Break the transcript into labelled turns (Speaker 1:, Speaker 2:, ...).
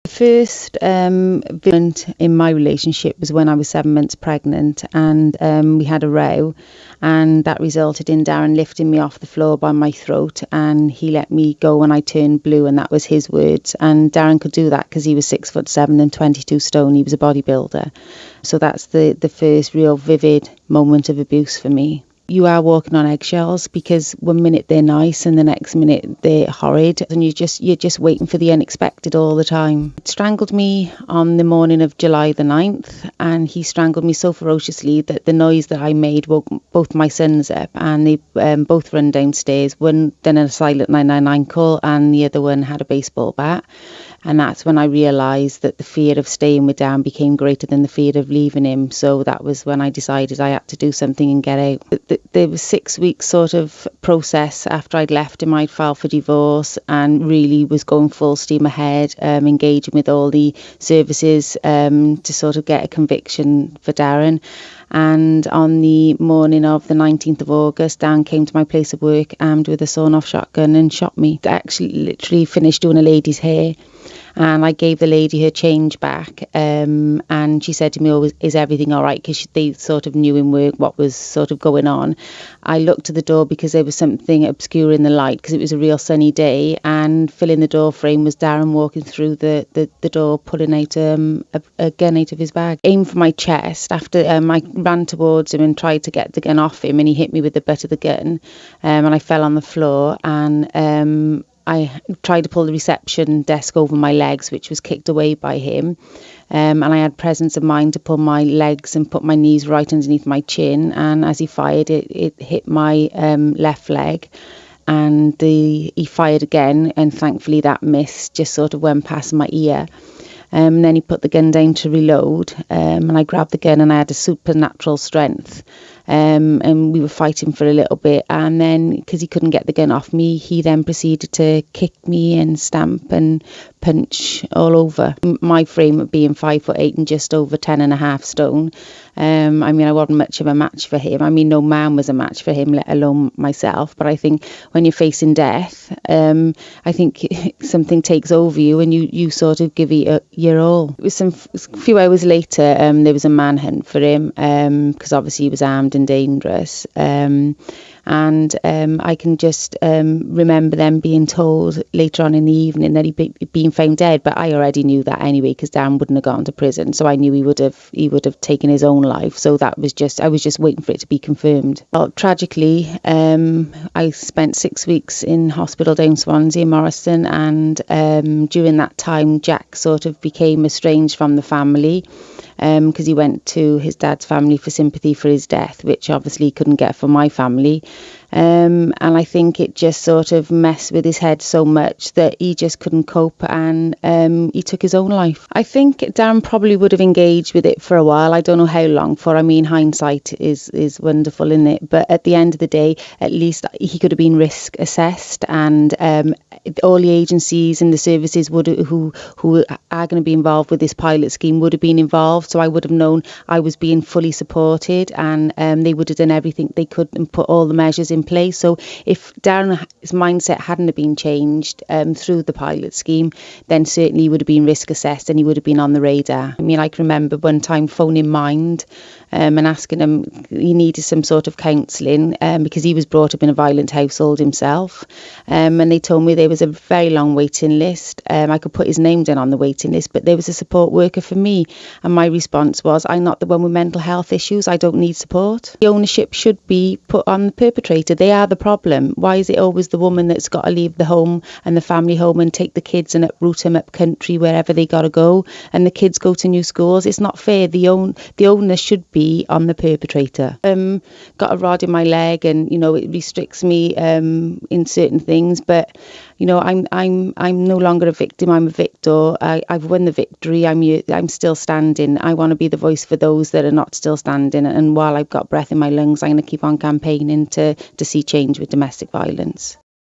Speaker 1: The first event in my relationship was when I was 7 months pregnant, and we had a row, and that resulted in Darren lifting me off the floor by my throat, and he let me go when I turned blue, and that was his words. And Darren could do that because he was 6'7" and 22 stone. He was a bodybuilder. So that's the first real vivid moment of abuse for me. You are walking on eggshells because one minute they're nice and the next minute they're horrid, and you're just waiting for the unexpected all the time. He strangled me on the morning of July the 9th, and he strangled me so ferociously that the noise that I made woke both my sons up, and they both run downstairs. One done a silent 999 call and the other one had a baseball bat. And that's when I realised that the fear of staying with Dan became greater than the fear of leaving him. So that was when I decided I had to do something and get out. There was 6 weeks sort of process after I'd left him. I'd filed for divorce and really was going full steam ahead, engaging with all the services to sort of get a conviction for Darren. And on the morning of the 19th of August, Dan came to my place of work armed with a sawn-off shotgun and shot me. I actually literally finished doing a lady's hair, and I gave the lady her change back, and she said to me, "Oh, is everything all right?" Because they sort of knew in work what was sort of going on. I looked to the door because there was something obscure in the light because it was a real sunny day, and filling the door frame was Darren walking through the door, pulling out a gun out of his bag. Aimed for my chest. After I ran towards him and tried to get the gun off him, and he hit me with the butt of the gun, and I fell on the floor, and I tried to pull the reception desk over my legs, which was kicked away by him. And I had presence of mind to pull my legs and put my knees right underneath my chin. And as he fired, it hit my left leg. And he fired again. And thankfully that miss just sort of went past my ear. And then he put the gun down to reload. And I grabbed the gun and I had a supernatural strength. And we were fighting for a little bit, and then because he couldn't get the gun off me, he then proceeded to kick me and stamp and punch all over. My frame of being 5'8" and just over 10.5 stone, I mean, I wasn't much of a match for him. I mean, no man was a match for him, let alone myself. But I think when you're facing death, I think something takes over you and you sort of give it your all. It was a few hours later, there was a manhunt for him because obviously he was armed and dangerous. And I can just remember them being told later on in the evening that he'd been found dead, but I already knew that anyway because Dan wouldn't have gone to prison, so I knew he would have taken his own life. So that was I was just waiting for it to be confirmed. Well, tragically, I spent 6 weeks in hospital down Swansea, Morriston, and during that time, Jack sort of became estranged from the family. Because he went to his dad's family for sympathy for his death, which obviously he couldn't get from my family. And I think it just sort of messed with his head so much that he just couldn't cope, and he took his own life. I think Darren probably would have engaged with it for a while. I don't know how long for. I mean, hindsight is wonderful, isn't it? But at the end of the day, at least he could have been risk assessed, and all the agencies and the services who are going to be involved with this pilot scheme would have been involved. So I would have known I was being fully supported, and they would have done everything they could and put all the measures in place. So if Darren's mindset hadn't have been changed through the pilot scheme, then certainly he would have been risk assessed and he would have been on the radar. I mean, I can remember one time phoning Mind and asking him, he needed some sort of counselling because he was brought up in a violent household himself, and they told me there was a very long waiting list. I could put his name down on the waiting list, but there was a support worker for me, and my response was, I'm not the one with mental health issues, I don't need support. The ownership should be put on the perpetrator. They are the problem. Why is it always the woman that's got to leave the home and the family home and take the kids and uproot them up country wherever they got to go, and the kids go to new schools? It's not fair. The owner should be on the perpetrator. Got a rod in my leg, and it restricts me in certain things, but I'm no longer a victim. I'm a victor. I've won the victory. I'm still standing. I want to be the voice for those that are not still standing, and while I've got breath in my lungs, I'm going to keep on campaigning to see change with domestic violence.